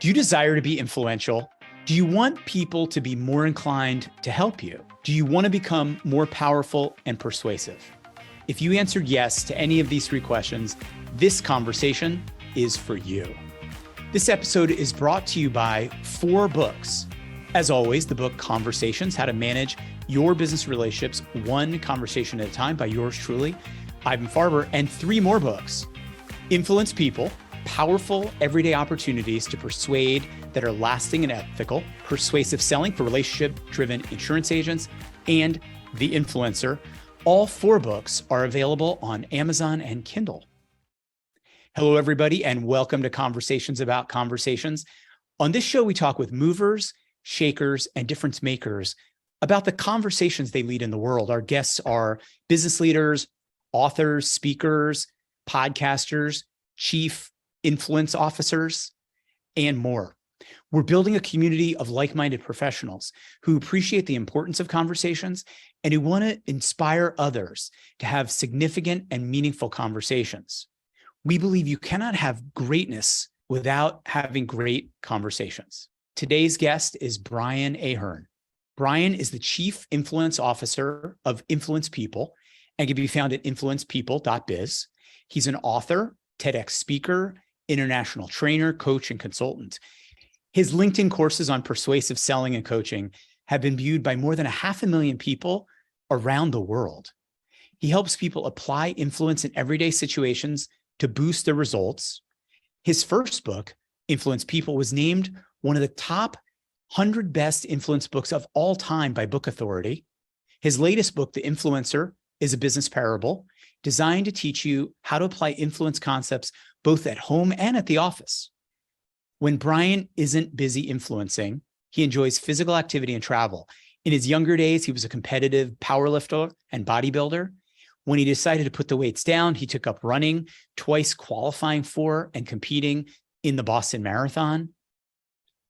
Do you desire to be influential? Do you want people to be more inclined to help you? Do you want to become more powerful and persuasive? If you answered yes to any of these three questions, this conversation is for you. This episode is brought to you by 4 books. As always, the book Conversations: How to Manage Your Business Relationships One Conversation at a Time by yours truly, Ivan Farber, and 3 more books: Influence People, Powerful Everyday Opportunities to Persuade that are Lasting and Ethical, Persuasive Selling for Relationship-Driven Insurance Agents, and The Influencer. All 4 books are available on Amazon and Kindle. Hello, everybody, and welcome to Conversations About Conversations. On this show, we talk with movers, shakers, and difference makers about the conversations they lead in the world. Our guests are business leaders, authors, speakers, podcasters, chief influence officers, and more. We're building a community of like-minded professionals who appreciate the importance of conversations and who want to inspire others to have significant and meaningful conversations. We believe you cannot have greatness without having great conversations. Today's guest is Brian Ahearn. Brian is the Chief Influence Officer of Influence People and can be found at influencepeople.biz. He's an author, TEDx speaker, international trainer, coach, and consultant. His LinkedIn courses on persuasive selling and coaching have been viewed by more than 500,000 people around the world. He helps people apply influence in everyday situations to boost their results. His first book, Influence People, was named one of the top 100 best influence books of all time by Book Authority. His latest book, The Influencer, is a business parable designed to teach you how to apply influence concepts both at home and at the office. When Brian isn't busy influencing, he enjoys physical activity and travel. In his younger days, he was a competitive powerlifter and bodybuilder. When he decided to put the weights down, he took up running, twice qualifying for and competing in the Boston Marathon.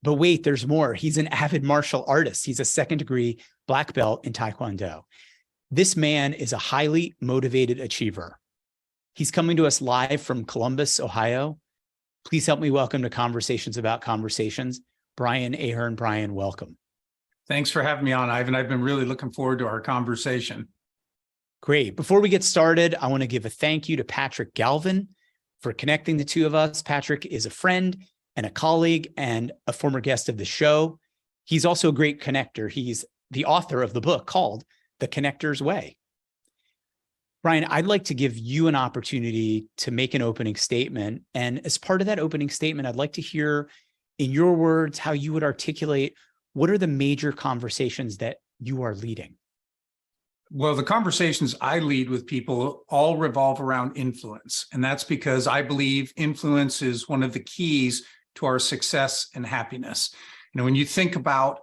But wait, there's more. He's an avid martial artist. He's a second-degree black belt in Taekwondo. This man is a highly motivated achiever. He's coming to us live from Columbus, Ohio. Please help me welcome to Conversations About Conversations, Brian Ahearn. Brian, welcome. Thanks for having me on, Ivan. I've been really looking forward to our conversation. Great. Before we get started, I want to give a thank you to Patrick Galvin for connecting the two of us. Patrick is a friend and a colleague and a former guest of the show. He's also a great connector. He's the author of the book called The Connector's Way. Brian, I'd like to give you an opportunity to make an opening statement. And as part of that opening statement, I'd like to hear in your words how you would articulate what are the major conversations that you are leading. Well, the conversations I lead with people all revolve around influence. And that's because I believe influence is one of the keys to our success and happiness. When you think about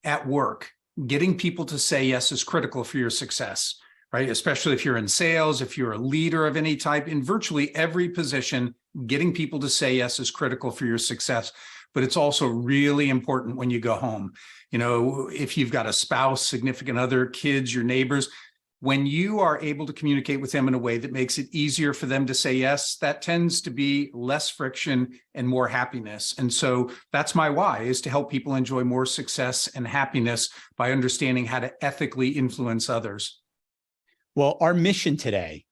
at work, getting people to say yes is critical for your success, right? Especially if you're in sales, if you're a leader of any type, in virtually every position, getting people to say yes is critical for your success. But it's also really important when you go home. If you've got a spouse, significant other, kids, your neighbors, when you are able to communicate with them in a way that makes it easier for them to say yes, that tends to be less friction and more happiness. And so that's my why, is to help people enjoy more success and happiness by understanding how to ethically influence others. Well, our mission today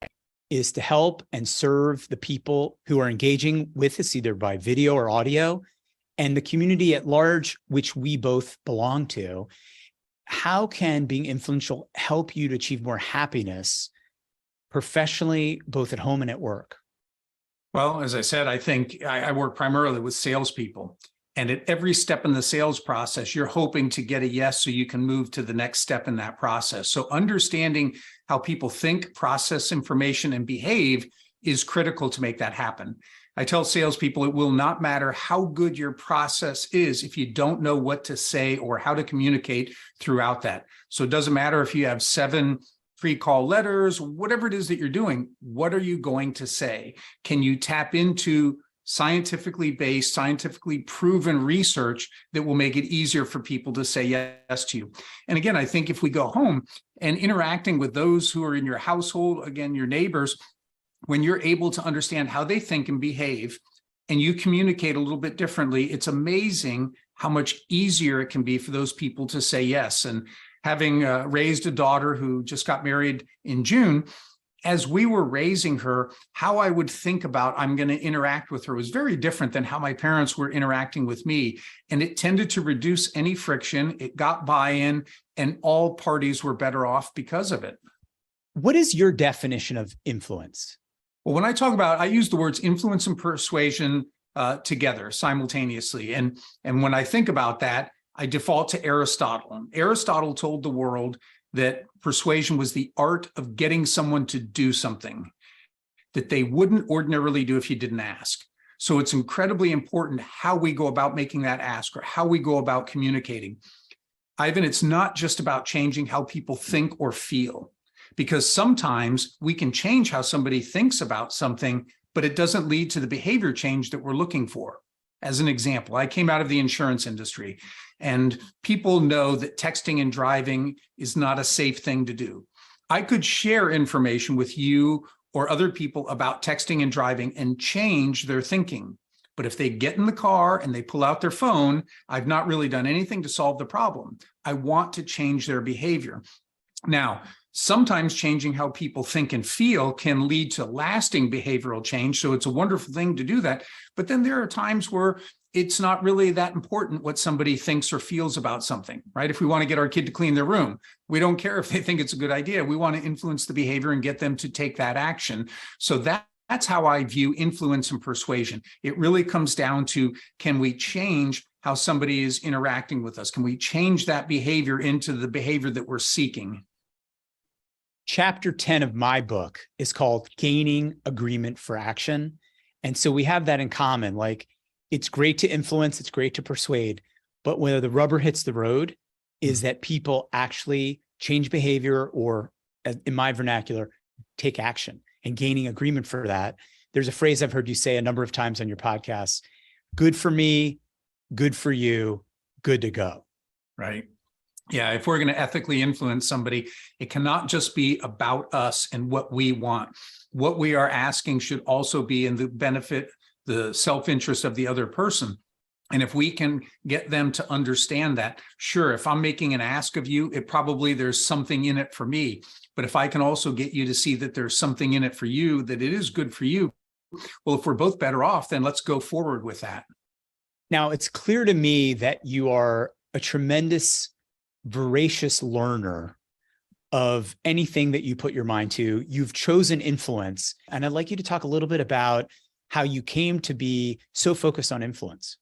is to help and serve the people who are engaging with us either by video or audio and the community at large, which we both belong to. How can being influential help you to achieve more happiness professionally, both at home and at work? Well, as I said, I think I work primarily with salespeople. And at every step in the sales process, you're hoping to get a yes so you can move to the next step in that process. So understanding how people think, process information, and behave is critical to make that happen. I tell salespeople it will not matter how good your process is if you don't know what to say or how to communicate throughout that. So it doesn't matter if you have 7 pre-call letters, whatever it is that you're doing, what are you going to say? Can you tap into scientifically based, scientifically proven research that will make it easier for people to say yes to you? And again, I think if we go home and interacting with those who are in your household, again, your neighbors, when you're able to understand how they think and behave, and you communicate a little bit differently, it's amazing how much easier it can be for those people to say yes. And having raised a daughter who just got married in June, as we were raising her, how I would think about I'm going to interact with her was very different than how my parents were interacting with me. And it tended to reduce any friction. It got buy-in, and all parties were better off because of it. What is your definition of influence? Well, when I talk about, I use the words influence and persuasion together simultaneously. And when I think about that, I default to Aristotle. Aristotle told the world that persuasion was the art of getting someone to do something that they wouldn't ordinarily do if you didn't ask. So it's incredibly important how we go about making that ask or how we go about communicating. Ivan, it's not just about changing how people think or feel, because sometimes we can change how somebody thinks about something, but it doesn't lead to the behavior change that we're looking for. As an example, I came out of the insurance industry, and people know that texting and driving is not a safe thing to do. I could share information with you or other people about texting and driving and change their thinking. But if they get in the car and they pull out their phone, I've not really done anything to solve the problem. I want to change their behavior. Now, sometimes changing how people think and feel can lead to lasting behavioral change. So it's a wonderful thing to do that. But then there are times where it's not really that important what somebody thinks or feels about something, right? If we want to get our kid to clean their room, we don't care if they think it's a good idea. We want to influence the behavior and get them to take that action. So that's how I view influence and persuasion. It really comes down to, can we change how somebody is interacting with us? Can we change that behavior into the behavior that we're seeking? Chapter 10 of my book is called Gaining Agreement for Action. And so we have that in common. Like, it's great to influence, it's great to persuade, but where the rubber hits the road is that people actually change behavior, or in my vernacular, take action. And gaining agreement for that, there's a phrase I've heard you say a number of times on your podcast: good for me, good for you, good to go. Right. Yeah, if we're going to ethically influence somebody, it cannot just be about us and what we want. What we are asking should also be in the benefit, the self-interest of the other person. And if we can get them to understand that, sure, if I'm making an ask of you, there's something in it for me. But if I can also get you to see that there's something in it for you, that it is good for you, well, if we're both better off, then let's go forward with that. Now, it's clear to me that you are a tremendous, voracious learner of anything that you put your mind to. You've chosen influence. And I'd like you to talk a little bit about how you came to be so focused on influence.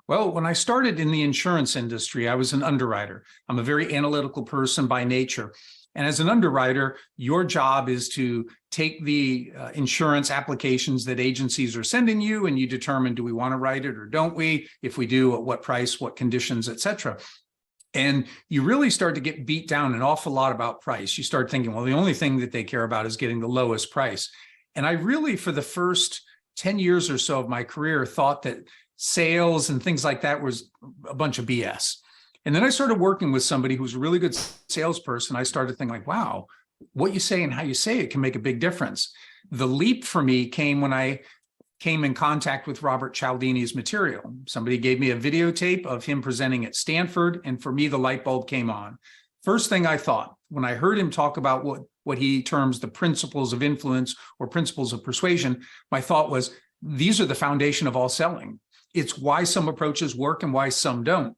Well, when I started in the insurance industry, I was an underwriter. I'm a very analytical person by nature. And as an underwriter, your job is to take the insurance applications that agencies are sending you, and you determine, do we want to write it or don't we? If we do, at what price, what conditions, et cetera. And you really start to get beat down an awful lot about price. You start thinking, well, the only thing that they care about is getting the lowest price. And I really, for the first 10 years or so of my career, thought that sales and things like that was a bunch of BS. And then I started working with somebody who was a really good salesperson. I started thinking like, wow, what you say and how you say it can make a big difference. The leap for me came when I came in contact with Robert Cialdini's material. Somebody gave me a videotape of him presenting at Stanford, and for me, the light bulb came on. First thing I thought, when I heard him talk about what he terms the principles of influence or principles of persuasion, my thought was, these are the foundation of all selling. It's why some approaches work and why some don't.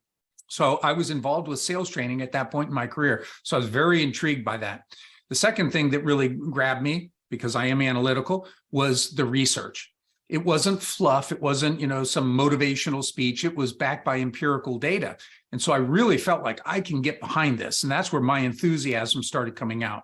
So I was involved with sales training at that point in my career. So I was very intrigued by that. The second thing that really grabbed me, because I am analytical, was the research. It wasn't fluff. It wasn't, some motivational speech. It was backed by empirical data. And so I really felt like I can get behind this. And that's where my enthusiasm started coming out.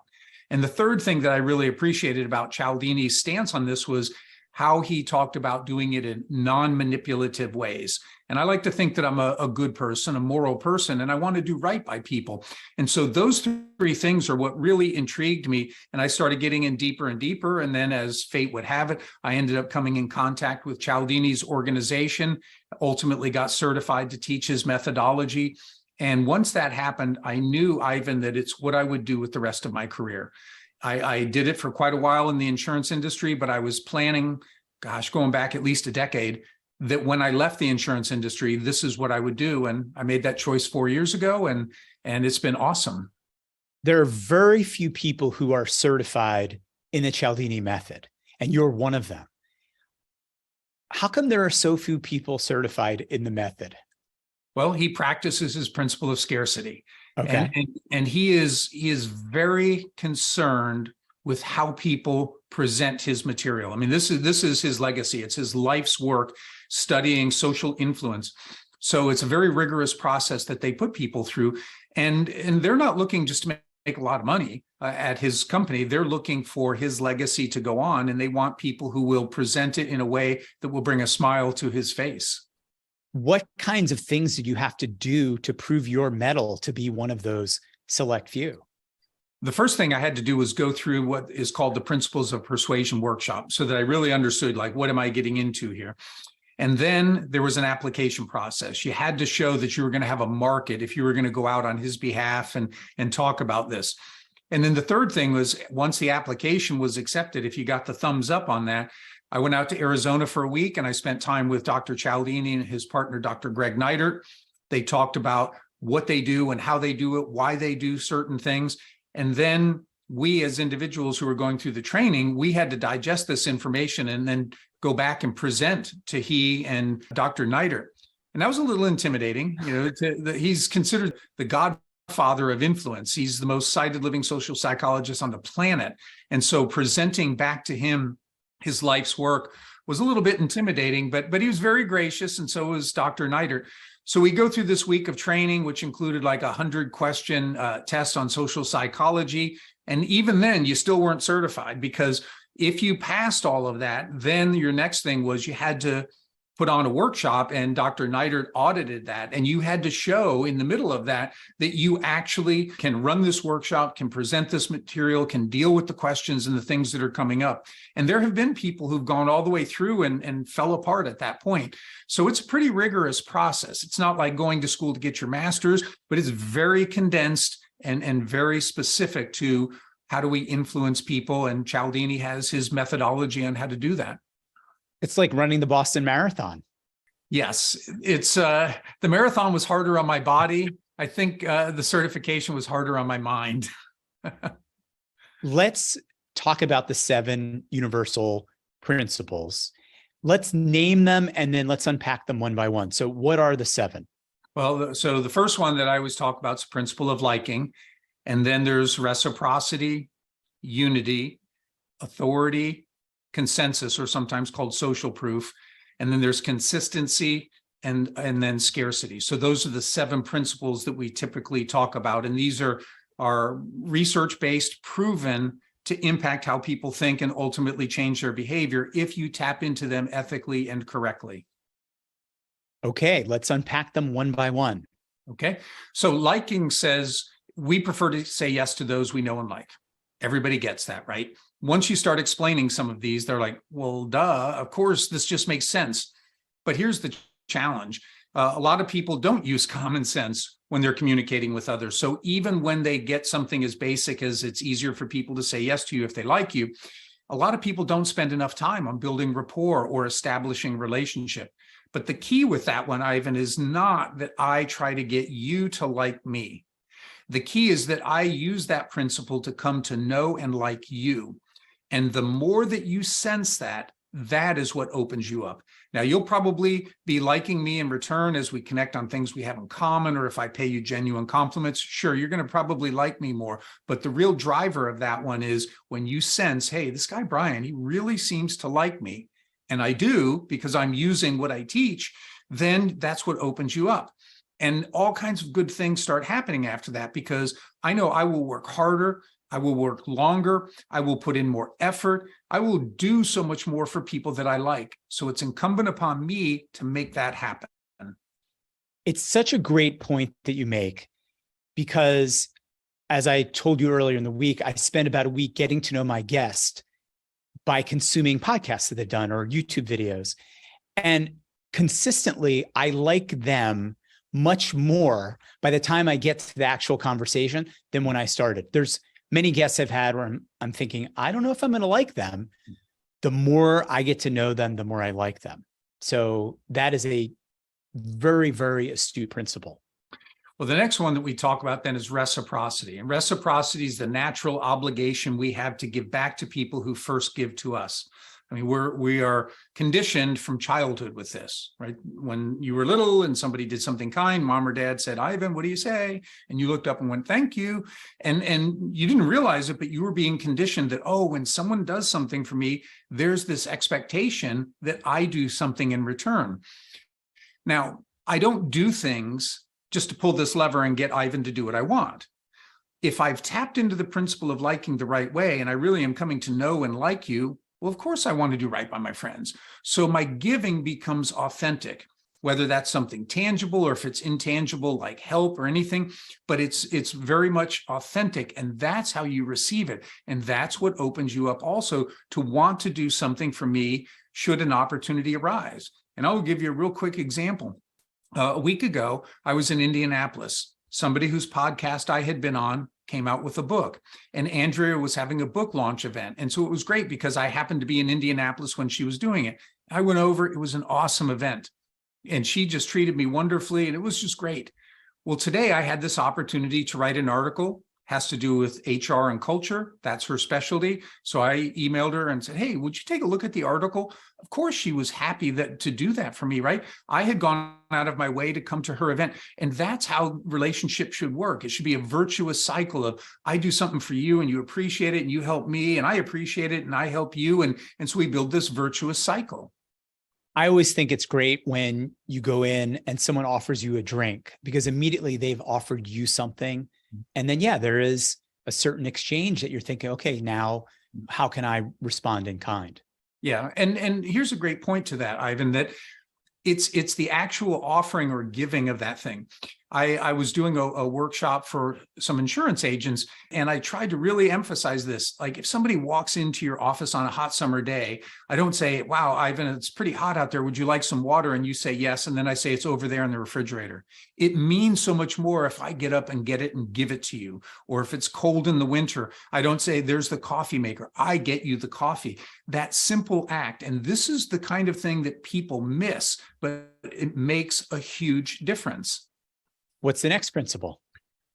And the third thing that I really appreciated about Cialdini's stance on this was how he talked about doing it in non-manipulative ways. And I like to think that I'm a good person, a moral person, and I want to do right by people. And so those three things are what really intrigued me. And I started getting in deeper and deeper. And then, as fate would have it, I ended up coming in contact with Cialdini's organization, ultimately got certified to teach his methodology. And once that happened, I knew, Ivan, that it's what I would do with the rest of my career. I did it for quite a while in the insurance industry, but I was planning, going back at least a decade, that when I left the insurance industry, this is what I would do. And I made that choice 4 years ago, and it's been awesome. There are very few people who are certified in the Cialdini method, and you're one of them. How come there are so few people certified in the method? Well, he practices his principle of scarcity. Okay. And he is very concerned with how people present his material. I mean, this is his legacy. It's his life's work studying social influence. So it's a very rigorous process that they put people through. And they're not looking just to make a lot of money at his company. They're looking for his legacy to go on, and they want people who will present it in a way that will bring a smile to his face. What kinds of things did you have to do to prove your mettle to be one of those select few? The first thing I had to do was go through what is called the Principles of Persuasion workshop, so that I really understood, like, what am I getting into here? And then there was an application process. You had to show that you were going to have a market if you were going to go out on his behalf and talk about this. And then the third thing was, once the application was accepted, if you got the thumbs up on that, I went out to Arizona for a week and I spent time with Dr. Cialdini and his partner, Dr. Greg Neidert. They talked about what they do and how they do it, why they do certain things. And then we, as individuals who were going through the training, we had to digest this information and then go back and present to he and Dr. Neidert. And that was a little intimidating. You know, he's considered the godfather of influence. He's the most cited living social psychologist on the planet. And so presenting back to him his life's work was a little bit intimidating, but he was very gracious, and so was Dr. Neidert. So we go through this week of training, which included like 100-question test on social psychology. And even then, you still weren't certified, because if you passed all of that, then your next thing was you had to put on a workshop, and Dr. Neidert audited that. And you had to show in the middle of that that you actually can run this workshop, can present this material, can deal with the questions and the things that are coming up. And there have been people who've gone all the way through and fell apart at that point. So it's a pretty rigorous process. It's not like going to school to get your master's, but it's very condensed and very specific to how do we influence people. And Cialdini has his methodology on how to do that. It's like running the Boston Marathon. Yes, it's the marathon was harder on my body. I think the certification was harder on my mind. Let's talk about the 7 universal principles. Let's name them and then let's unpack them one by one. So what are the 7? Well, so the first one that I always talk about is the principle of liking. And then there's reciprocity, unity, authority, consensus, or sometimes called social proof. And then there's consistency and then scarcity. So those are the 7 principles that we typically talk about. And these are research-based, proven to impact how people think and ultimately change their behavior if you tap into them ethically and correctly. Okay, let's unpack them one by one. Okay, so liking says we prefer to say yes to those we know and like. Everybody gets that, right? Once you start explaining some of these, they're like, well, duh, of course, this just makes sense. But here's the challenge. A lot of people don't use common sense when they're communicating with others. So even when they get something as basic as it's easier for people to say yes to you if they like you, a lot of people don't spend enough time on building rapport or establishing relationship. But the key with that one, Ivan, is not that I try to get you to like me. The key is that I use that principle to come to know and like you. And the more that you sense that, that is what opens you up. Now, you'll probably be liking me in return as we connect on things we have in common, or if I pay you genuine compliments, sure, you're going to probably like me more. But the real driver of that one is when you sense, hey, this guy, Brian, he really seems to like me. And I do, because I'm using what I teach, then that's what opens you up. And all kinds of good things start happening after that, because I know I will work harder, I will work longer, I will put in more effort, I will do so much more for people that I like. So it's incumbent upon me to make that happen. It's such a great point that you make, because as I told you earlier in the week, I spent about a week getting to know my guest by consuming podcasts that they've done or YouTube videos. And consistently, I like them much more by the time I get to the actual conversation than when I started. There's many guests I've had where I'm thinking, I don't know if I'm going to like them. The more I get to know them, the more I like them. So that is a very, very astute principle. Well, the next one that we talk about then is reciprocity. And reciprocity is the natural obligation we have to give back to people who first give to us. I mean, we are conditioned from childhood with this, right? When you were little and somebody did something kind, mom or dad said, "Ivan, what do you say?" And you looked up and went, "Thank you." And you didn't realize it, but you were being conditioned that, oh, when someone does something for me, there's this expectation that I do something in return. Now, I don't do things just to pull this lever and get Ivan to do what I want. If I've tapped into the principle of liking the right way, and I really am coming to know and like you, well, of course I want to do right by my friends. So my giving becomes authentic, whether that's something tangible or if it's intangible, like help or anything, but it's very much authentic, and that's how you receive it. And that's what opens you up also to want to do something for me should an opportunity arise. And I'll give you a real quick example. A week ago, I was in Indianapolis. Somebody whose podcast I had been on came out with a book, and Andrea was having a book launch event. And so it was great because I happened to be in Indianapolis when she was doing it. I went over, it was an awesome event, and she just treated me wonderfully, and it was just great. Well, today I had this opportunity to write an article, has to do with HR and culture. That's her specialty. So I emailed her and said, "Hey, would you take a look at the article?" Of course, she was happy to do that for me, right? I had gone out of my way to come to her event. And that's how relationships should work. It should be a virtuous cycle of I do something for you and you appreciate it and you help me and I appreciate it and I help you. And so we build this virtuous cycle. I always think it's great when you go in and someone offers you a drink, because immediately they've offered you something. And then, yeah, there is a certain exchange that you're thinking, okay, now how can I respond in kind? Yeah. And here's a great point to that, Ivan, that it's the actual offering or giving of that thing. I was doing a workshop for some insurance agents, and I tried to really emphasize this. Like, if somebody walks into your office on a hot summer day, I don't say, "Wow, Ivan, it's pretty hot out there. Would you like some water?" And you say yes. And then I say, "It's over there in the refrigerator." It means so much more if I get up and get it and give it to you. Or if it's cold in the winter, I don't say, "There's the coffee maker." I get you the coffee. That simple act. And this is the kind of thing that people miss, but it makes a huge difference. What's the next principle?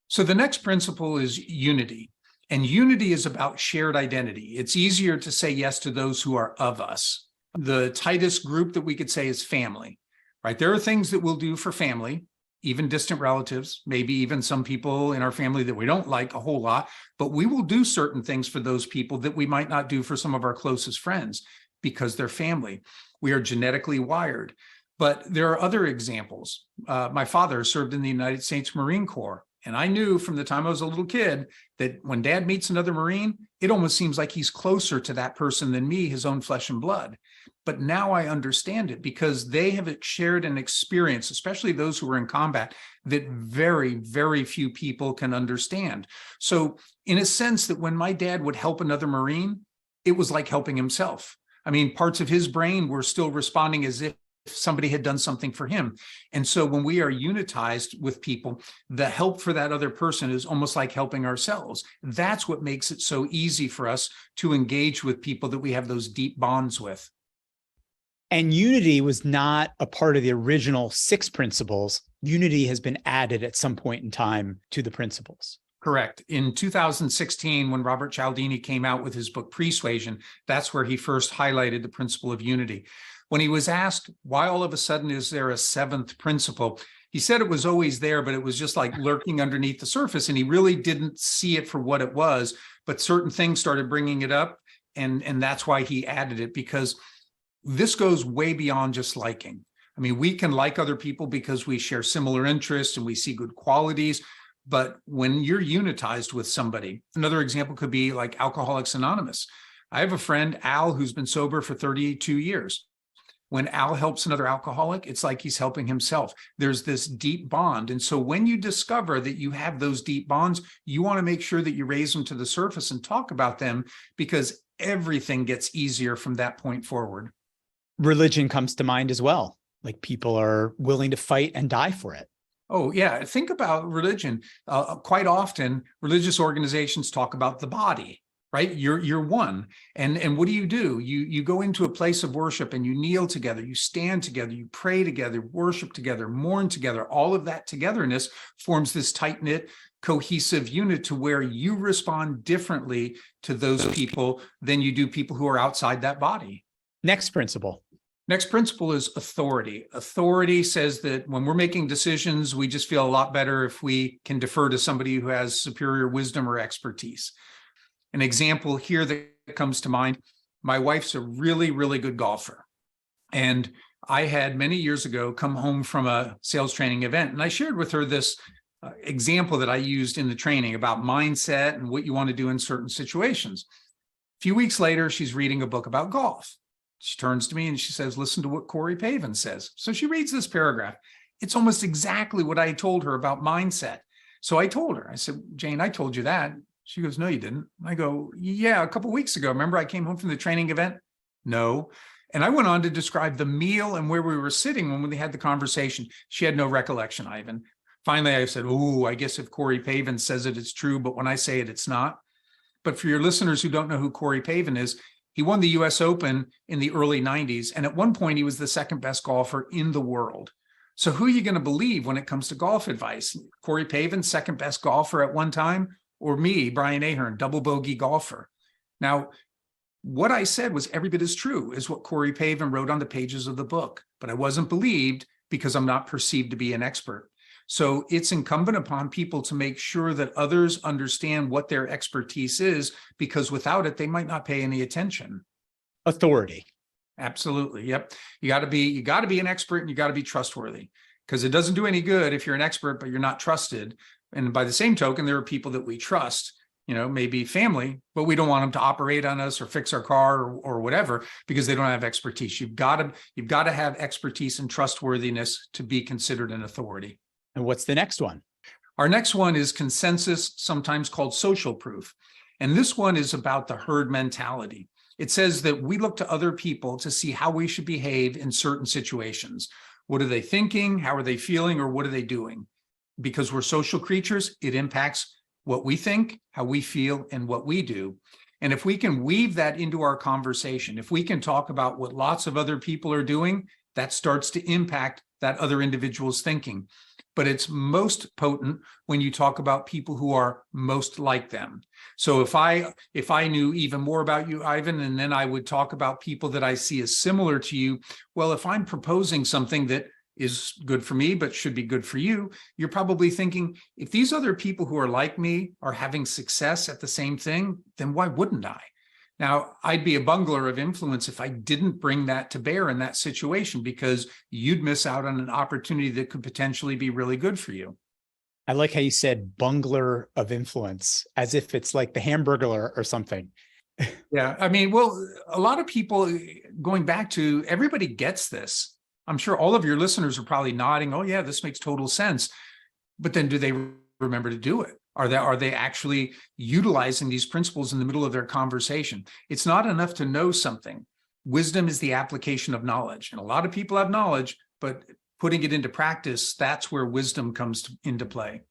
So the next principle is unity. And unity is about shared identity. It's easier to say yes to those who are of us. The tightest group that we could say is family, right? There are things that we'll do for family, even distant relatives, maybe even some people in our family that we don't like a whole lot, but we will do certain things for those people that we might not do for some of our closest friends because they're family. We are genetically wired. But there are other examples. My father served in the United States Marine Corps, and I knew from the time I was a little kid that when Dad meets another Marine, it almost seems like he's closer to that person than me, his own flesh and blood. But now I understand it because they have shared an experience, especially those who are in combat, that very, very few people can understand. So in a sense that when my dad would help another Marine, it was like helping himself. I mean, parts of his brain were still responding as if somebody had done something for him. And so when we are unitized with people, the help for that other person is almost like helping ourselves. That's what makes it so easy for us to engage with people that we have those deep bonds with. And unity was not a part of the original 6 principles. Unity has been added at some point in time to the principles. Correct. In 2016, when Robert Cialdini came out with his book, Persuasion, that's where he first highlighted the principle of unity. When he was asked, why all of a sudden is there a 7th principle? He said it was always there, but it was just like lurking underneath the surface. And he really didn't see it for what it was, but certain things started bringing it up. And that's why he added it, because this goes way beyond just liking. I mean, we can like other people because we share similar interests and we see good qualities. But when you're unitized with somebody, another example could be like Alcoholics Anonymous. I have a friend, Al, who's been sober for 32 years. When Al helps another alcoholic, it's like he's helping himself. There's this deep bond. And so when you discover that you have those deep bonds, you want to make sure that you raise them to the surface and talk about them, because everything gets easier from that point forward. Religion comes to mind as well. Like, people are willing to fight and die for it. Oh, yeah. Think about religion. Quite often, religious organizations talk about the body. right? You're one. And what do? You go into a place of worship and you kneel together, you stand together, you pray together, worship together, mourn together. All of that togetherness forms this tight-knit, cohesive unit to where you respond differently to those people than you do people who are outside that body. Next principle. Next principle is authority. Authority says that when we're making decisions, we just feel a lot better if we can defer to somebody who has superior wisdom or expertise. An example here that comes to mind, my wife's a really, really good golfer. And I had many years ago come home from a sales training event, and I shared with her this example that I used in the training about mindset and what you want to do in certain situations. A few weeks later, she's reading a book about golf. She turns to me and she says, listen to what Corey Pavin says. So she reads this paragraph. It's almost exactly what I told her about mindset. So I told her, I said, Jane, I told you that. She goes, no, you didn't. I go, yeah, a couple of weeks ago. Remember I came home from the training event? No. And I went on to describe the meal and where we were sitting when we had the conversation. She had no recollection, Ivan. Finally, I said, oh, I guess if Corey Pavin says it, it's true. But when I say it, it's not. But for your listeners who don't know who Corey Pavin is, he won the US Open in the early 90s. And at one point, he was the second best golfer in the world. So who are you going to believe when it comes to golf advice? Corey Pavin, second best golfer at one time? Or me, Brian Ahearn, double bogey golfer? Now, what I said was every bit as true as what Corey Pavin wrote on the pages of the book, but I wasn't believed because I'm not perceived to be an expert. So it's incumbent upon people to make sure that others understand what their expertise is, because without it, they might not pay any attention. Authority. Absolutely. Yep. You got to be an expert, and you got to be trustworthy, because it doesn't do any good if you're an expert, but you're not trusted. And by the same token, there are people that we trust, maybe family, but we don't want them to operate on us or fix our car or whatever, because they don't have expertise. You've got to have expertise and trustworthiness to be considered an authority. And what's the next one? Our next one is consensus, sometimes called social proof. And this one is about the herd mentality. It says that we look to other people to see how we should behave in certain situations. What are they thinking? How are they feeling? Or what are they doing? Because we're social creatures, it impacts what we think, how we feel, and what we do. And if we can weave that into our conversation, if we can talk about what lots of other people are doing, that starts to impact that other individual's thinking. But it's most potent when you talk about people who are most like them. So if I knew even more about you, Ivan, and then I would talk about people that I see as similar to you, well, if I'm proposing something that is good for me, but should be good for you, you're probably thinking, if these other people who are like me are having success at the same thing, then why wouldn't I? Now, I'd be a bungler of influence if I didn't bring that to bear in that situation, because you'd miss out on an opportunity that could potentially be really good for you. I like how you said bungler of influence, as if it's like the Hamburglar or something. Yeah, I mean, well, a lot of people, going back to, everybody gets this. I'm sure all of your listeners are probably nodding, oh yeah, this makes total sense. But then do they remember to do it? Are they actually utilizing these principles in the middle of their conversation? It's not enough to know something. Wisdom is the application of knowledge. And a lot of people have knowledge, but putting it into practice, that's where wisdom comes into play.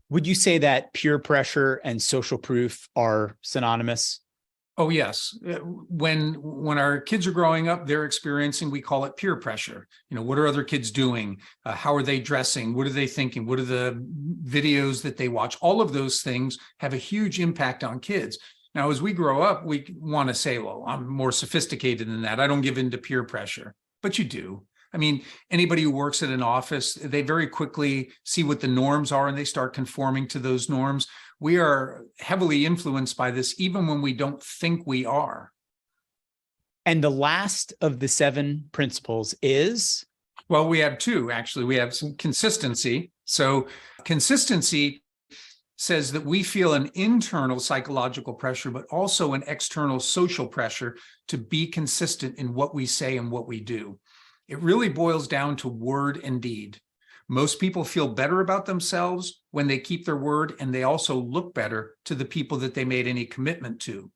Would you say that peer pressure and social proof are synonymous? Oh, yes. When our kids are growing up, they're experiencing, we call it peer pressure. What are other kids doing? How are they dressing? What are they thinking? What are the videos that they watch? All of those things have a huge impact on kids. Now, as we grow up, we want to say, well, I'm more sophisticated than that. I don't give in to peer pressure, but you do. I mean, anybody who works at an office, they very quickly see what the norms are and they start conforming to those norms. We are heavily influenced by this, even when we don't think we are. And the last of the 7 principles is? Well, we have 2, actually. We have some consistency. So consistency says that we feel an internal psychological pressure, but also an external social pressure to be consistent in what we say and what we do. It really boils down to word and deed. Most people feel better about themselves when they keep their word, and they also look better to the people that they made any commitment to.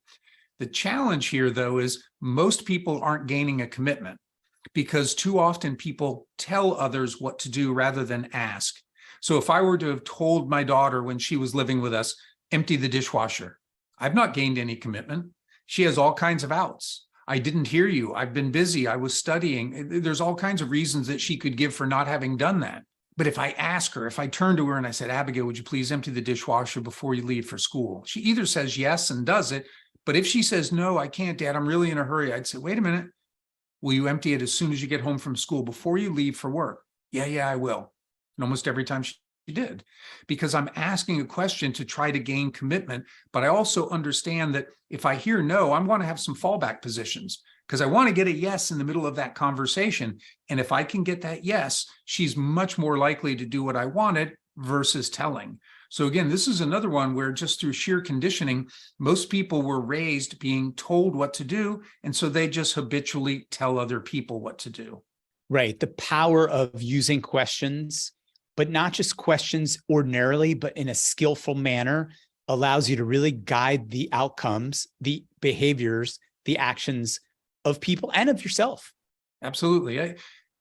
The challenge here, though, is most people aren't gaining a commitment, because too often people tell others what to do rather than ask. So if I were to have told my daughter when she was living with us, empty the dishwasher, I've not gained any commitment. She has all kinds of outs. I didn't hear you. I've been busy. I was studying. There's all kinds of reasons that she could give for not having done that. But if I ask her, if I turn to her and I said, Abigail, would you please empty the dishwasher before you leave for school? She either says yes and does it. But if she says, no, I can't, Dad, I'm really in a hurry, I'd say, wait a minute. Will you empty it as soon as you get home from school before you leave for work? Yeah, I will. And almost every time she did, because I'm asking a question to try to gain commitment. But I also understand that if I hear no, I'm going to have some fallback positions because I want to get a yes in the middle of that conversation. And if I can get that yes, she's much more likely to do what I wanted versus telling. So again, this is another one where just through sheer conditioning, most people were raised being told what to do. And so they just habitually tell other people what to do. Right. The power of using questions, but not just questions ordinarily, but in a skillful manner, allows you to really guide the outcomes, the behaviors, the actions of people and of yourself. Absolutely.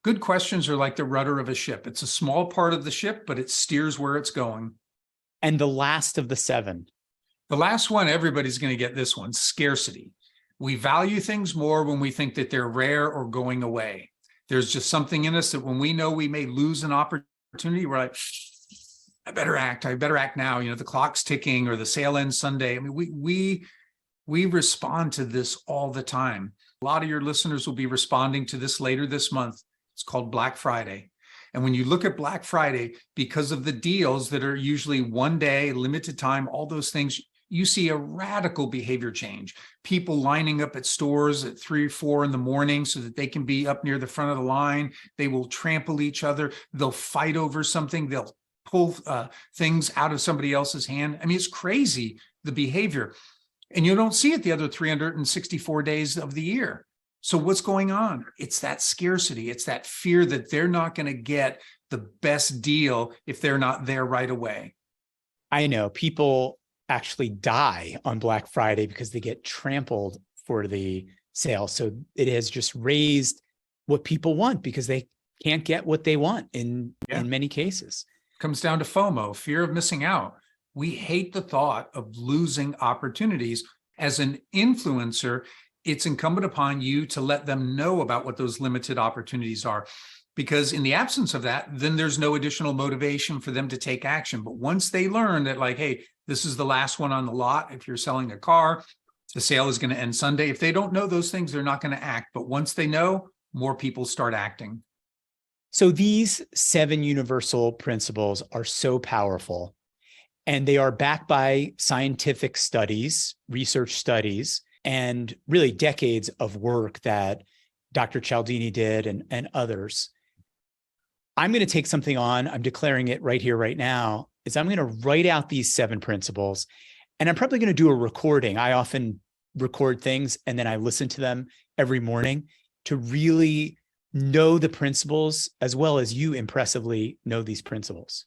Good questions are like the rudder of a ship. It's a small part of the ship, but it steers where it's going. And the last of the 7. The last one, everybody's going to get this one, scarcity. We value things more when we think that they're rare or going away. There's just something in us that when we know we may lose an opportunity, we're like, I better act now. The clock's ticking or the sale ends Sunday. I mean, we respond to this all the time. A lot of your listeners will be responding to this later this month. It's called Black Friday. And when you look at Black Friday, because of the deals that are usually one day, limited time, all those things, you see a radical behavior change. People lining up at stores at 3 or 4 in the morning so that they can be up near the front of the line. They will trample each other. They'll fight over something. They'll pull things out of somebody else's hand. I mean, it's crazy, the behavior. And you don't see it the other 364 days of the year. So what's going on? It's that scarcity. It's that fear that they're not going to get the best deal if they're not there right away. I know people actually die on Black Friday because they get trampled for the sale. So it has just raised what people want because they can't get what they want in many cases. Comes down to FOMO, fear of missing out. We hate the thought of losing opportunities. As an influencer, it's incumbent upon you to let them know about what those limited opportunities are. Because in the absence of that, then there's no additional motivation for them to take action. But once they learn that, like, hey, this is the last one on the lot. If you're selling a car, the sale is going to end Sunday. If they don't know those things, they're not going to act. But once they know, more people start acting. So these 7 universal principles are so powerful, and they are backed by scientific studies, research studies, and really decades of work that Dr. Cialdini did and others. I'm going to take something on, I'm declaring it right here, right now, is I'm going to write out these 7 principles, and I'm probably going to do a recording. I often record things and then I listen to them every morning to really know the principles as well as you impressively know these principles.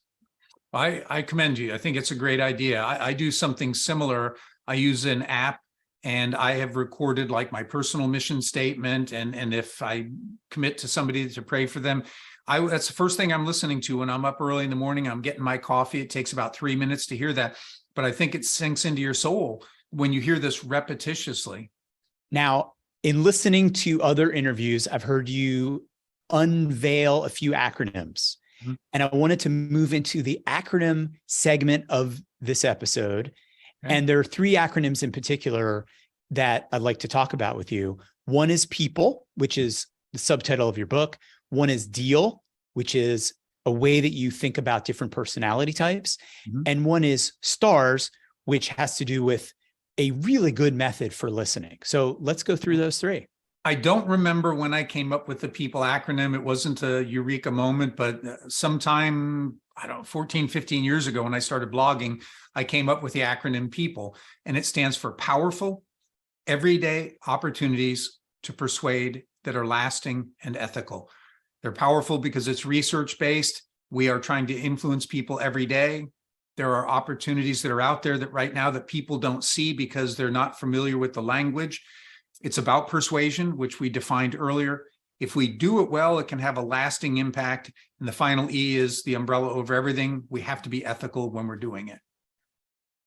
I commend you. I think it's a great idea. I do something similar. I use an app and I have recorded like my personal mission statement. And if I commit to somebody to pray for them, that's the first thing I'm listening to when I'm up early in the morning. I'm getting my coffee. It takes about 3 minutes to hear that. But I think it sinks into your soul when you hear this repetitiously. Now, in listening to other interviews, I've heard you unveil a few acronyms. And I wanted to move into the acronym segment of this episode. Okay. And there are 3 acronyms in particular that I'd like to talk about with you. One is PEOPLE, which is the subtitle of your book. One is DEAL, which is a way that you think about different personality types. And one is STARS, which has to do with a really good method for listening. So let's go through those 3. I don't remember when I came up with the PEOPLE acronym. It wasn't a eureka moment, but sometime, 14, 15 years ago when I started blogging, I came up with the acronym PEOPLE, and it stands for Powerful, Everyday Opportunities to Persuade that are Lasting and Ethical. They're powerful because it's research-based. We are trying to influence people every day. There are opportunities that are out there that right now that people don't see because they're not familiar with the language. It's about persuasion, which we defined earlier. If we do it well, it can have a lasting impact. And the final E is the umbrella over everything. We have to be ethical when we're doing it.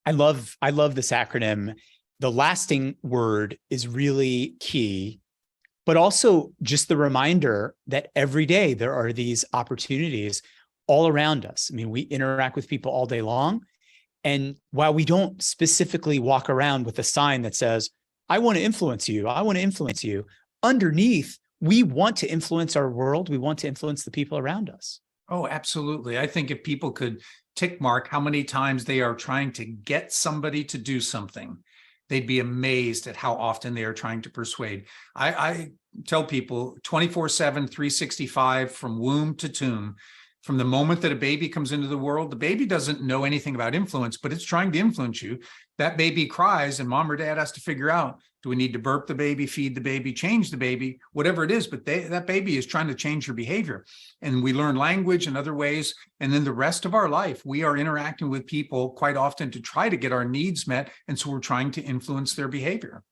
I love this acronym. The lasting word is really key, but also just the reminder that every day there are these opportunities all around us. I mean, we interact with people all day long. And while we don't specifically walk around with a sign that says, I want to influence you, I want to influence you, underneath, we want to influence our world. We want to influence the people around us. Oh, absolutely. I think if people could tick mark how many times they are trying to get somebody to do something, they'd be amazed at how often they are trying to persuade. I tell people 24/7, 365 from womb to tomb. From the moment that a baby comes into the world, the baby doesn't know anything about influence, but it's trying to influence you. That baby cries and mom or dad has to figure out, do we need to burp the baby, feed the baby, change the baby, whatever it is, but that baby is trying to change your behavior. And we learn language and other ways. And then the rest of our life, we are interacting with people quite often to try to get our needs met. And so we're trying to influence their behavior.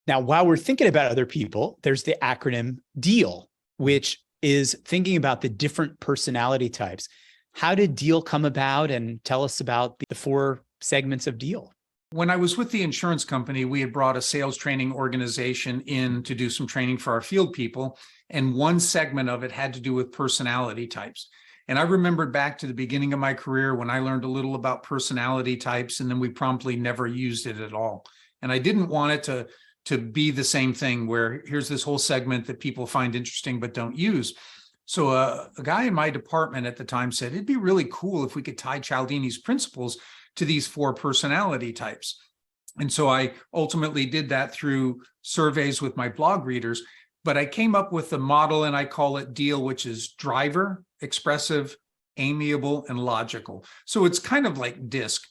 Now, while we're thinking about other people, there's the acronym DEAL, which is thinking about the different personality types. How did DEAL come about? And tell us about the 4 segments of DEAL. When I was with the insurance company, we had brought a sales training organization in to do some training for our field people. And one segment of it had to do with personality types. And I remembered back to the beginning of my career when I learned a little about personality types, and then we promptly never used it at all. And I didn't want it to be the same thing where here's this whole segment that people find interesting but don't use. So a guy in my department at the time said, it'd be really cool if we could tie Cialdini's principles to these 4 personality types. And so I ultimately did that through surveys with my blog readers, but I came up with a model and I call it DEAL, which is driver, expressive, amiable, and logical. So it's kind of like DISC.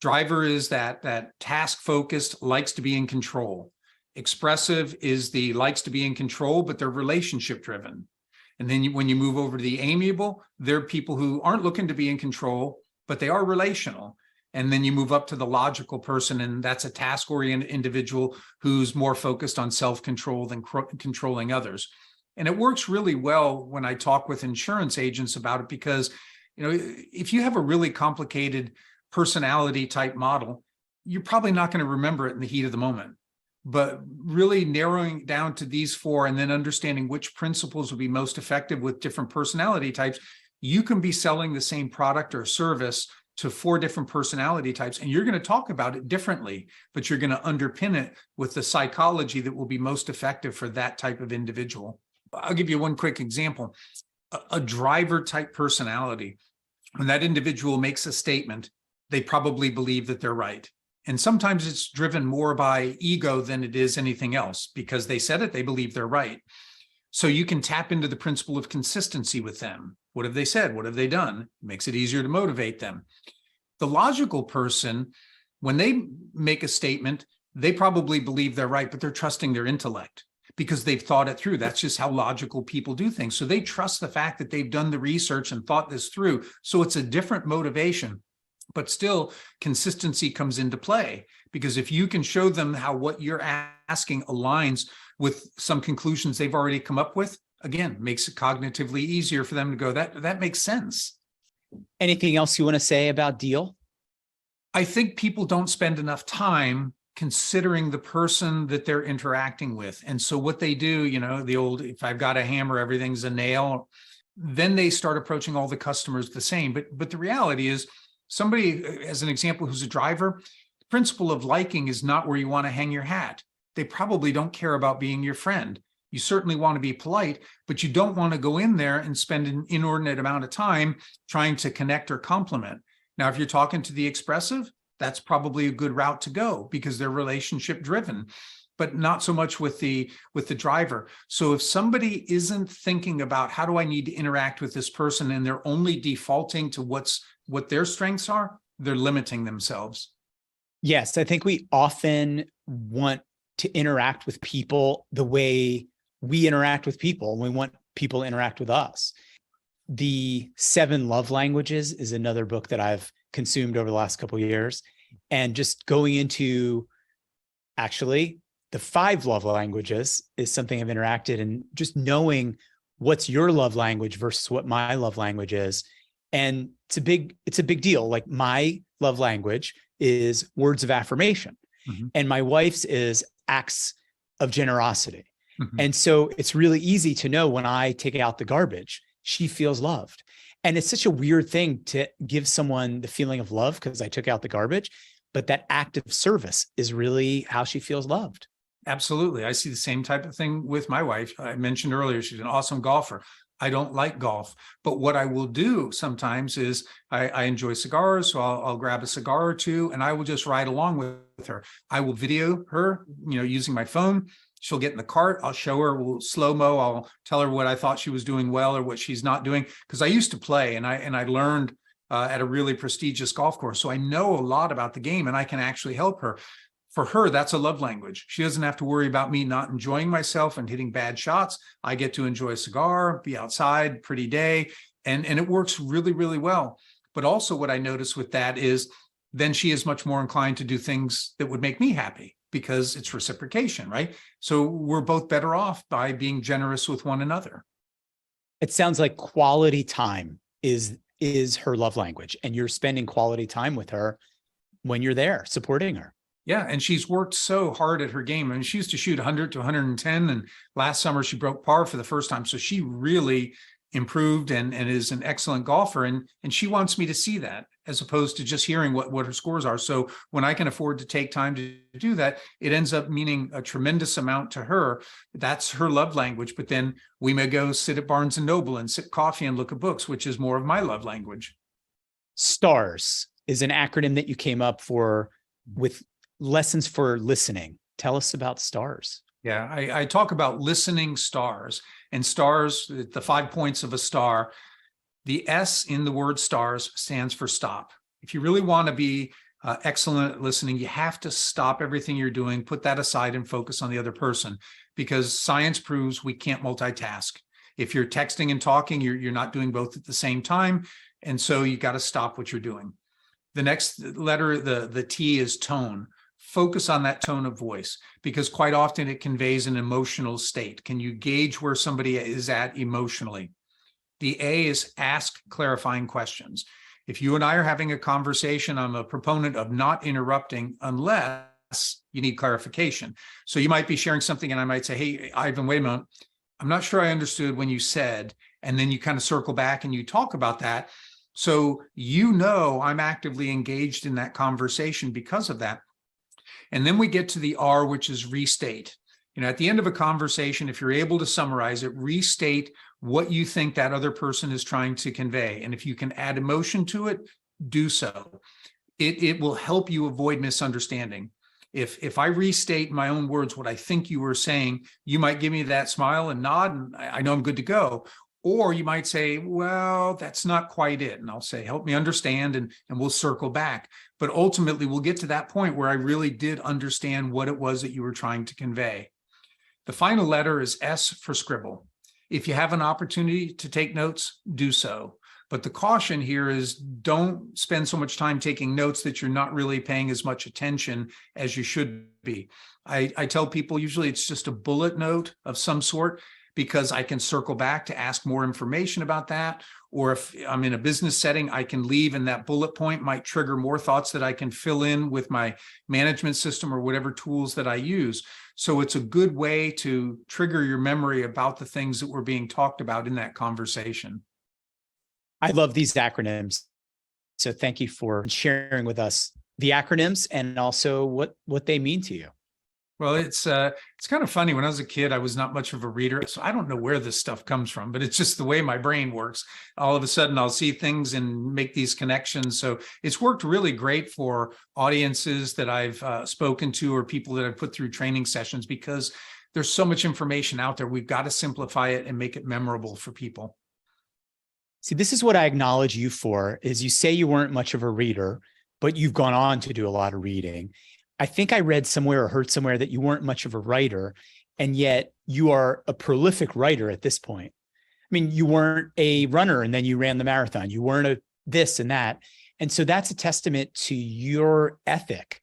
Driver is that task focused, likes to be in control. Expressive is the likes to be in control, but they're relationship driven. And then when you move over to the amiable, they're people who aren't looking to be in control, but they are relational. And then you move up to the logical person, and that's a task-oriented individual who's more focused on self-control than controlling others. And it works really well when I talk with insurance agents about it, because, you know, if you have a really complicated personality type model, you're probably not going to remember it in the heat of the moment. But really narrowing down to these 4 and then understanding which principles will be most effective with different personality types, you can be selling the same product or service to 4 different personality types, and you're going to talk about it differently, but you're going to underpin it with the psychology that will be most effective for that type of individual. I'll give you one quick example. A driver type personality, when that individual makes a statement, they probably believe that they're right. And sometimes it's driven more by ego than it is anything else, because they said it, they believe they're right. So you can tap into the principle of consistency with them. What have they said? What have they done? It makes it easier to motivate them. The logical person, when they make a statement, they probably believe they're right, but they're trusting their intellect because they've thought it through. That's just how logical people do things. So they trust the fact that they've done the research and thought this through. So it's a different motivation, but still consistency comes into play, because if you can show them how what you're asking aligns with some conclusions they've already come up with, again, makes it cognitively easier for them to go, that makes sense. Anything else you want to say about DEAL? I think people don't spend enough time considering the person that they're interacting with. And so what they do, you know, the old, if I've got a hammer, everything's a nail, then they start approaching all the customers the same. But the reality is, somebody, as an example, who's a driver, the principle of liking is not where you want to hang your hat. They probably don't care about being your friend. You certainly want to be polite, but you don't want to go in there and spend an inordinate amount of time trying to connect or compliment. Now, if you're talking to the expressive, that's probably a good route to go because they're relationship driven, but not so much with the driver. So if somebody isn't thinking about how do I need to interact with this person, and they're only defaulting to what their strengths are, they're limiting themselves. Yes, I think we often want to interact with people the way we interact with people. We want people to interact with us. The 7 Love Languages is another book that I've consumed over the last couple of years. And just going into actually the 5 love languages is something I've interacted, and just knowing what's your love language versus what my love language is. And it's a big deal. Like, my love language is words of affirmation. Mhm. And my wife's is acts of generosity. Mhm. And so it's really easy to know when I take out the garbage, she feels loved. And it's such a weird thing to give someone the feeling of love because I took out the garbage, but that act of service is really how she feels loved. Absolutely. I see the same type of thing with my wife. I mentioned earlier, she's an awesome golfer. I don't like golf, but what I will do sometimes is I enjoy cigars. So I'll grab a cigar or two and I will just ride along with her. I will video her, using my phone. She'll get in the cart. I'll show her, we'll slow-mo. I'll tell her what I thought she was doing well or what she's not doing. Because I used to play and I learned at a really prestigious golf course. So I know a lot about the game and I can actually help her. For her, that's a love language. She doesn't have to worry about me not enjoying myself and hitting bad shots. I get to enjoy a cigar, be outside, pretty day, and it works really, really well. But also what I notice with that is then she is much more inclined to do things that would make me happy because it's reciprocation, right? So we're both better off by being generous with one another. It sounds like quality time is her love language, and you're spending quality time with her when you're there supporting her. Yeah, and she's worked so hard at her game. I mean, she used to shoot 100 to 110, and last summer she broke par for the first time. So she really improved and is an excellent golfer, and she wants me to see that as opposed to just hearing what her scores are. So when I can afford to take time to do that, it ends up meaning a tremendous amount to her. That's her love language. But then we may go sit at Barnes and Noble and sip coffee and look at books, which is more of my love language. STARS is an acronym that you came up with lessons for listening. Tell us about STARS. Yeah, I talk about listening stars, and stars, the 5 points of a star. The S in the word stars stands for stop. If you really want to be excellent at listening, you have to stop everything you're doing, put that aside and focus on the other person, because science proves we can't multitask. If you're texting and talking, you're not doing both at the same time. And so you got to stop what you're doing. The next letter, the T, is tone. Focus on that tone of voice, because quite often it conveys an emotional state. Can you gauge where somebody is at emotionally? The A is ask clarifying questions. If you and I are having a conversation, I'm a proponent of not interrupting unless you need clarification. So you might be sharing something and I might say, hey, Ivan, wait a moment. I'm not sure I understood when you said, and then you kind of circle back and you talk about that. So I'm actively engaged in that conversation because of that. And then we get to the R, which is restate. At the end of a conversation, if you're able to summarize it, restate what you think that other person is trying to convey. And if you can add emotion to it, do so. It will help you avoid misunderstanding. If I restate in my own words what I think you were saying, you might give me that smile and nod, and I know I'm good to go. Or you might say, well, that's not quite it. And I'll say, help me understand, and we'll circle back. But ultimately, we'll get to that point where I really did understand what it was that you were trying to convey. The final letter is S for scribble. If you have an opportunity to take notes, do so. But the caution here is don't spend so much time taking notes that you're not really paying as much attention as you should be. I tell people usually it's just a bullet note of some sort, because I can circle back to ask more information about that. Or if I'm in a business setting, I can leave, and that bullet point might trigger more thoughts that I can fill in with my management system or whatever tools that I use. So it's a good way to trigger your memory about the things that were being talked about in that conversation. I love these acronyms. So thank you for sharing with us the acronyms and also what they mean to you. Well, it's kind of funny. When I was a kid, I was not much of a reader, so I don't know where this stuff comes from, but it's just the way my brain works. All of a sudden, I'll see things and make these connections. So it's worked really great for audiences that I've spoken to or people that I've put through training sessions, because there's so much information out there. We've got to simplify it and make it memorable for people. See, this is what I acknowledge you for, is you say you weren't much of a reader, but you've gone on to do a lot of reading. I think I read somewhere or heard somewhere that you weren't much of a writer, and yet you are a prolific writer at this point. I mean, you weren't a runner and then you ran the marathon. You weren't a this and that. And so that's a testament to your ethic,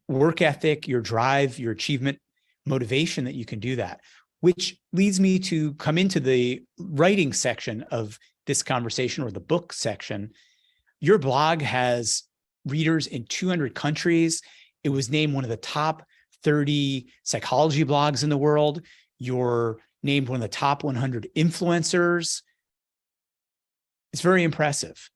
work ethic, your drive, your achievement, motivation that you can do that, which leads me to come into the writing section of this conversation, or the book section. Your blog has readers in 200 countries. It was named one of the top 30 psychology blogs in the world. You're named one of the top 100 influencers. It's very impressive.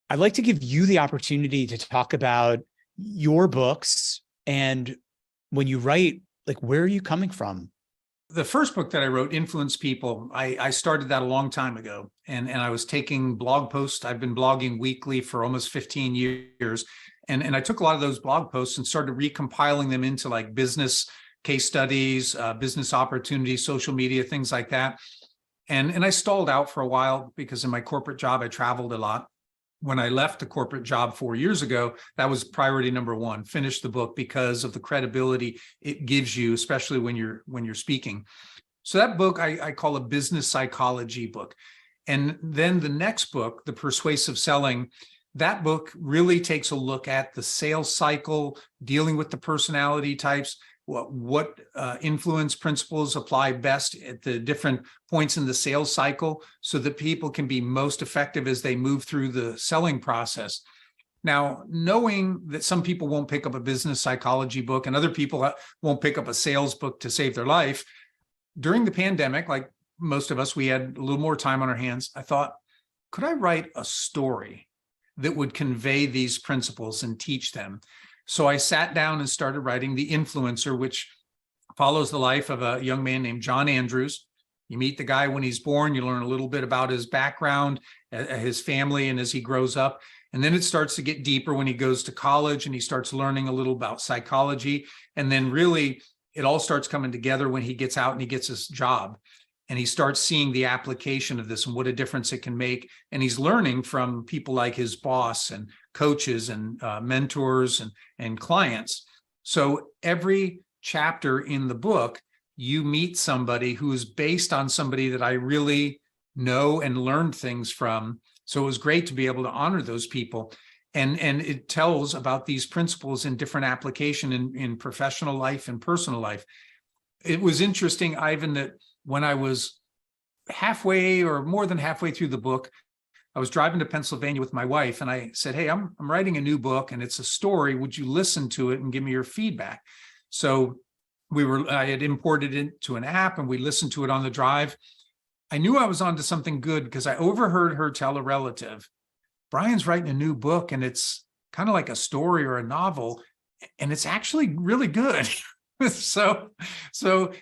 I'd like to give you the opportunity to talk about your books and when you write, like, where are you coming from? The first book that I wrote, Influence People, I started that a long time ago. And I was taking blog posts. I've been blogging weekly for almost 15 years. And I took a lot of those blog posts and started recompiling them into like business case studies, business opportunities, social media, things like that. And I stalled out for a while because in my corporate job, I traveled a lot. When I left the corporate job 4 years ago, that was priority number one, finish the book because of the credibility it gives you, especially when you're speaking. So that book I call a business psychology book. And then the next book, The Persuasive Selling, that book really takes a look at the sales cycle, dealing with the personality types, what influence principles apply best at the different points in the sales cycle so that people can be most effective as they move through the selling process. Now, knowing that some people won't pick up a business psychology book and other people won't pick up a sales book to save their life, during the pandemic, like most of us, we had a little more time on our hands. I thought, could I write a story that would convey these principles and teach them? So I sat down and started writing The Influencer, which follows the life of a young man named John Andrews. You meet the guy when he's born, you learn a little bit about his background, his family, and as he grows up. And then it starts to get deeper when he goes to college and he starts learning a little about psychology. And then really it all starts coming together when he gets out and he gets his job. And he starts seeing the application of this and what a difference it can make. And he's learning from people like his boss and coaches and mentors and clients. So every chapter in the book, you meet somebody who is based on somebody that I really know and learned things from. So it was great to be able to honor those people. And it tells about these principles in different application in professional life and personal life. It was interesting, Ivan, that when I was halfway or more than halfway through the book, I was driving to Pennsylvania with my wife and I said, hey, I'm writing a new book and it's a story. Would you listen to it and give me your feedback? So I had imported it to an app and we listened to it on the drive. I knew I was onto something good because I overheard her tell a relative, Brian's writing a new book and it's kind of like a story or a novel and it's actually really good. So,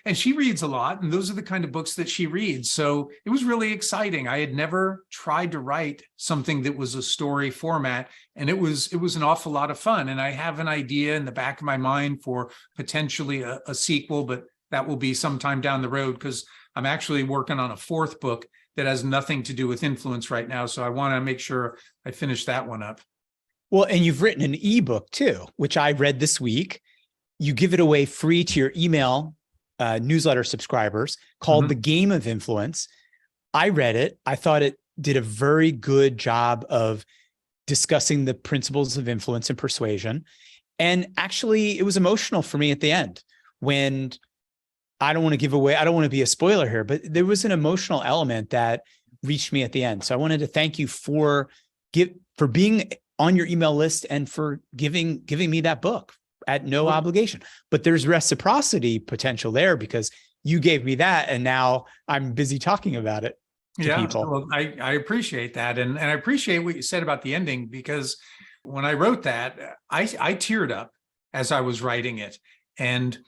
and she reads a lot, and those are the kind of books that she reads. So it was really exciting. I had never tried to write something that was a story format, and it was an awful lot of fun. And I have an idea in the back of my mind for potentially a sequel, but that will be sometime down the road because I'm actually working on a fourth book that has nothing to do with influence right now. So I want to make sure I finish that one up. Well, and you've written an ebook too, which I read this week. You give it away free to your email newsletter subscribers called The Game of Influence. I read it. I thought it did a very good job of discussing the principles of influence and persuasion. And actually, it was emotional for me at the end when I don't want to be a spoiler here, but there was an emotional element that reached me at the end. So I wanted to thank you for being on your email list and for giving me that book at no obligation. But there's reciprocity potential there because you gave me that and now I'm busy talking about it to people. Well, I appreciate that. And I appreciate what you said about the ending because when I wrote that, I teared up as I was writing it. And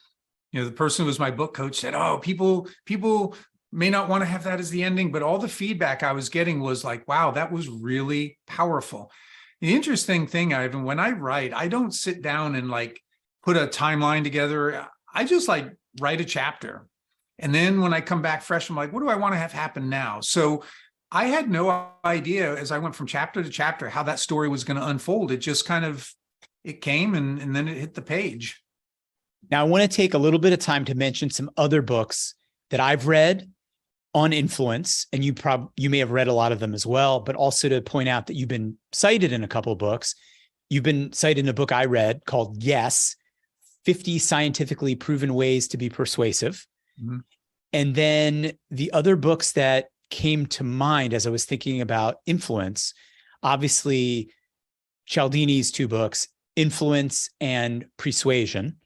the person who was my book coach said, oh, people may not want to have that as the ending, but all the feedback I was getting was like, wow, that was really powerful. The interesting thing, Ivan, when I write, I don't sit down and like put a timeline together. I just like write a chapter. And then when I come back fresh, I'm like, what do I want to have happen now? So I had no idea as I went from chapter to chapter how that story was going to unfold. It just it came and then it hit the page. Now, I want to take a little bit of time to mention some other books that I've read on influence, and you may have read a lot of them as well, but also to point out that you've been cited in a couple of books. You've been cited in a book I read called Yes, 50 Scientifically Proven Ways to Be Persuasive. Mm-hmm. And then the other books that came to mind as I was thinking about influence, obviously Cialdini's two books, Influence and Persuasion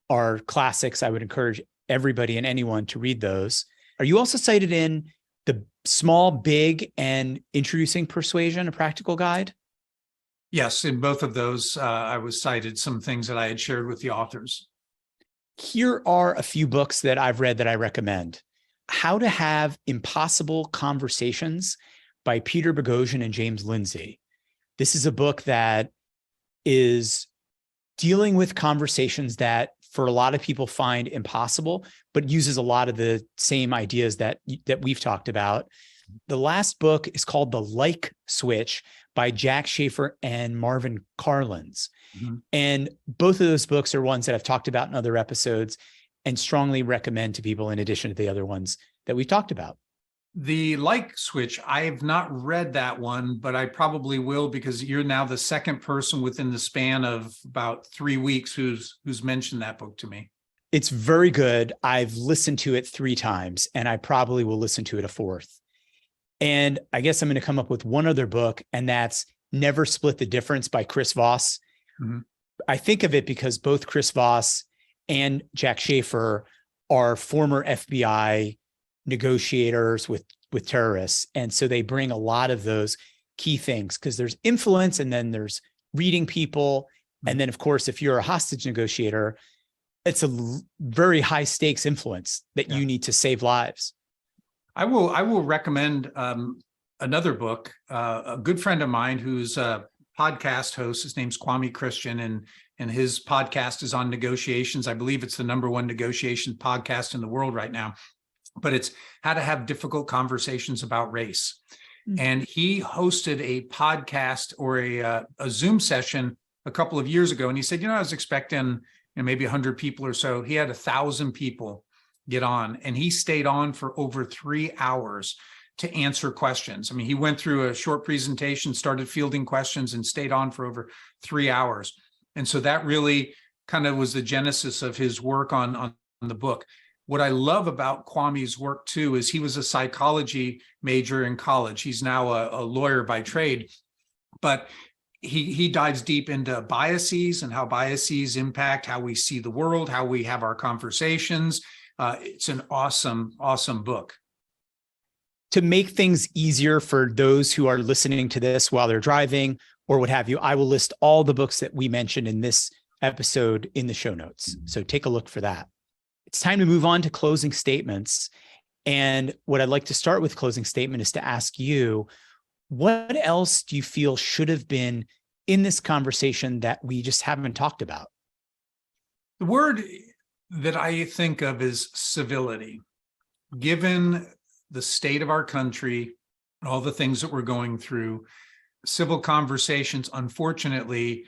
are classics. I would encourage everybody and anyone to read those. Are you also cited in The Small, Big, and Introducing Persuasion, a Practical Guide? Yes, in both of those, I was cited some things that I had shared with the authors. Here are a few books that I've read that I recommend. How to Have Impossible Conversations by Peter Boghossian and James Lindsay. This is a book that is dealing with conversations that for a lot of people find impossible, but uses a lot of the same ideas that we've talked about. The last book is called The Like Switch by Jack Schafer and Marvin Carlins. And both of those books are ones that I've talked about in other episodes and strongly recommend to people in addition to the other ones that we've talked about. The Like Switch, I have not read that one, but I probably will, because you're now the second person within the span of about 3 weeks who's mentioned that book to me. It's very good. I've listened to it 3 times, and I probably will listen to it a 4th. And I guess I'm going to come up with one other book, and that's Never Split the Difference by Chris Voss. I think of it because both Chris Voss and Jack Schafer are former FBI negotiators with terrorists. And so they bring a lot of those key things, because there's influence and then there's reading people. And then, of course, if you're a hostage negotiator, it's a very high stakes influence that you need to save lives. I will recommend another book. A good friend of mine who's a podcast host, his name's Kwame Christian, and his podcast is on negotiations. I believe it's the #1 negotiation podcast in the world right now. But it's How to Have Difficult Conversations About Race. And he hosted a podcast or a Zoom session a couple of years ago. And he said, I was expecting maybe 100 people or so. He had 1,000 people get on, and he stayed on for over 3 hours to answer questions. I mean, he went through a short presentation, started fielding questions, and stayed on for over 3 hours. And so that really kind of was the genesis of his work on the book. What I love about Kwame's work, too, is he was a psychology major in college. He's now a lawyer by trade, but he dives deep into biases and how biases impact how we see the world, how we have our conversations. It's an awesome, awesome book. To make things easier for those who are listening to this while they're driving or what have you, I will list all the books that we mentioned in this episode in the show notes. So take a look for that. It's time to move on to closing statements. And what I'd like to start with closing statement is to ask you, what else do you feel should have been in this conversation that we just haven't talked about? The word that I think of is civility. Given the state of our country, all the things that we're going through, civil conversations, unfortunately,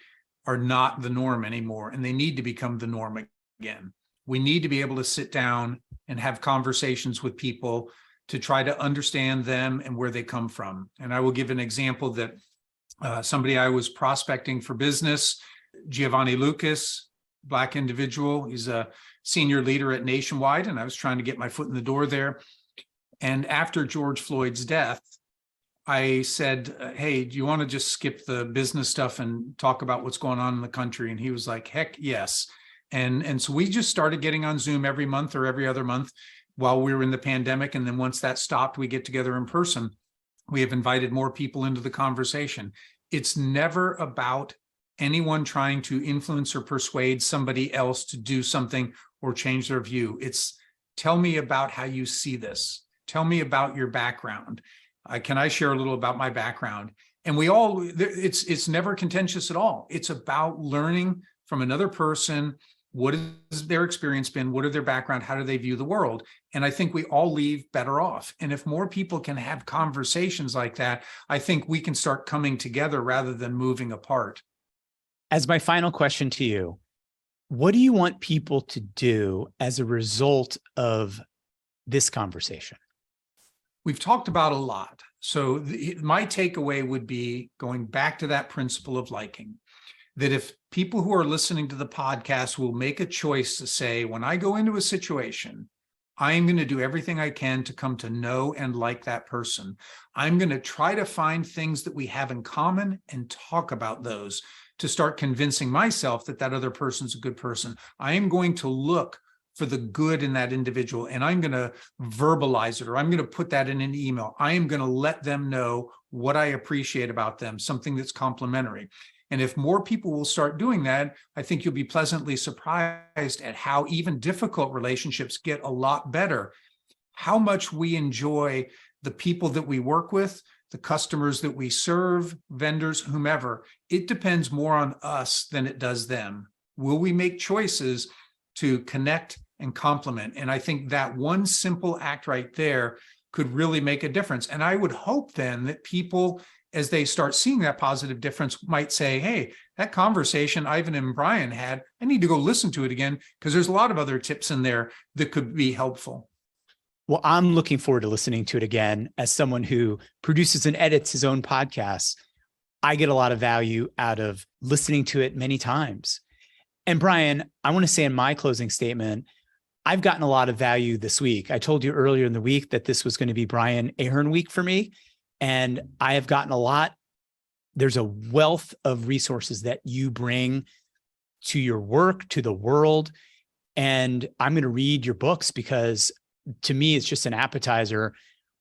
are not the norm anymore, and they need to become the norm again. We need to be able to sit down and have conversations with people to try to understand them and where they come from. And I will give an example that somebody I was prospecting for business, Giovanni Lucas, Black individual. He's a senior leader at Nationwide, and I was trying to get my foot in the door there. And after George Floyd's death, I said, hey, do you want to just skip the business stuff and talk about what's going on in the country? And he was like, heck yes. And so we just started getting on Zoom every month or every other month while we were in the pandemic. And then once that stopped, we get together in person. We have invited more people into the conversation. It's never about anyone trying to influence or persuade somebody else to do something or change their view. It's tell me about how you see this. Tell me about your background. Can I share a little about my background? And it's never contentious at all. It's about learning from another person. What has their experience been? What are their background? How do they view the world? And I think we all leave better off. And if more people can have conversations like that, I think we can start coming together rather than moving apart. As my final question to you, what do you want people to do as a result of this conversation? We've talked about a lot. So my takeaway would be going back to that principle of liking, that if people who are listening to the podcast will make a choice to say, when I go into a situation, I'm going to do everything I can to come to know and like that person. I'm going to try to find things that we have in common and talk about those to start convincing myself that that other person's a good person. I am going to look for the good in that individual, and I'm going to verbalize it, or I'm going to put that in an email. I am going to let them know what I appreciate about them, something that's complimentary. And if more people will start doing that, I think you'll be pleasantly surprised at how even difficult relationships get a lot better. How much we enjoy the people that we work with, the customers that we serve, vendors, whomever. It depends more on us than it does them. Will we make choices to connect and compliment? And I think that one simple act right there could really make a difference. And I would hope then that people, as they start seeing that positive difference, might say, hey, that conversation Ivan and Brian had, I need to go listen to it again, because there's a lot of other tips in there that could be helpful. Well, I'm looking forward to listening to it again. As someone who produces and edits his own podcasts, I get a lot of value out of listening to it many times. And Brian, I want to say in my closing statement, I've gotten a lot of value this week. I told you earlier in the week that this was going to be Brian Ahearn week for me, and I have gotten a lot. There's a wealth of resources that you bring to your work, to the world. And I'm going to read your books because to me, it's just an appetizer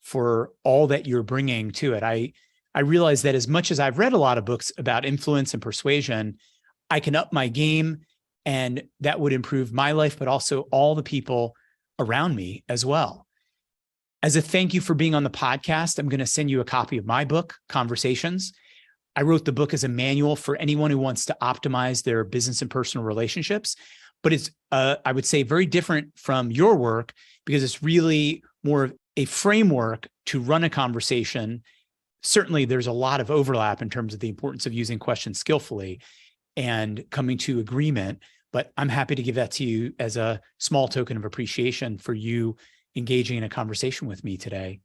for all that you're bringing to it. I realize that as much as I've read a lot of books about influence and persuasion, I can up my game, and that would improve my life, but also all the people around me as well. As a thank you for being on the podcast, I'm going to send you a copy of my book, Conversations. I wrote the book as a manual for anyone who wants to optimize their business and personal relationships, but it's, I would say, very different from your work because it's really more of a framework to run a conversation. Certainly, there's a lot of overlap in terms of the importance of using questions skillfully and coming to agreement, but I'm happy to give that to you as a small token of appreciation for you engaging in a conversation with me today.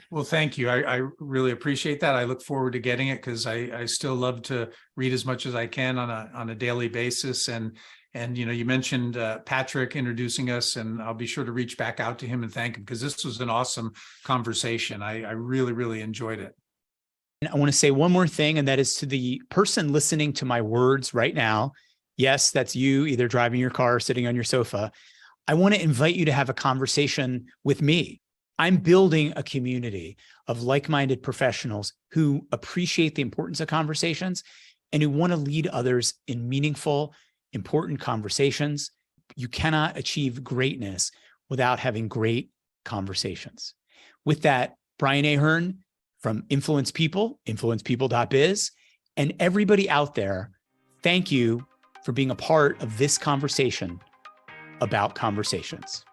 Well, thank you. I really appreciate that. I look forward to getting it because I still love to read as much as I can on a daily basis. And you mentioned Patrick introducing us, and I'll be sure to reach back out to him and thank him because this was an awesome conversation. I really, really enjoyed it. And I want to say one more thing, and that is to the person listening to my words right now. Yes, that's you, either driving your car or sitting on your sofa. I want to invite you to have a conversation with me. I'm building a community of like-minded professionals who appreciate the importance of conversations and who want to lead others in meaningful, important conversations. You cannot achieve greatness without having great conversations. With that, Brian Ahearn from Influence People, influencepeople.biz, and everybody out there, thank you for being a part of this conversation about conversations.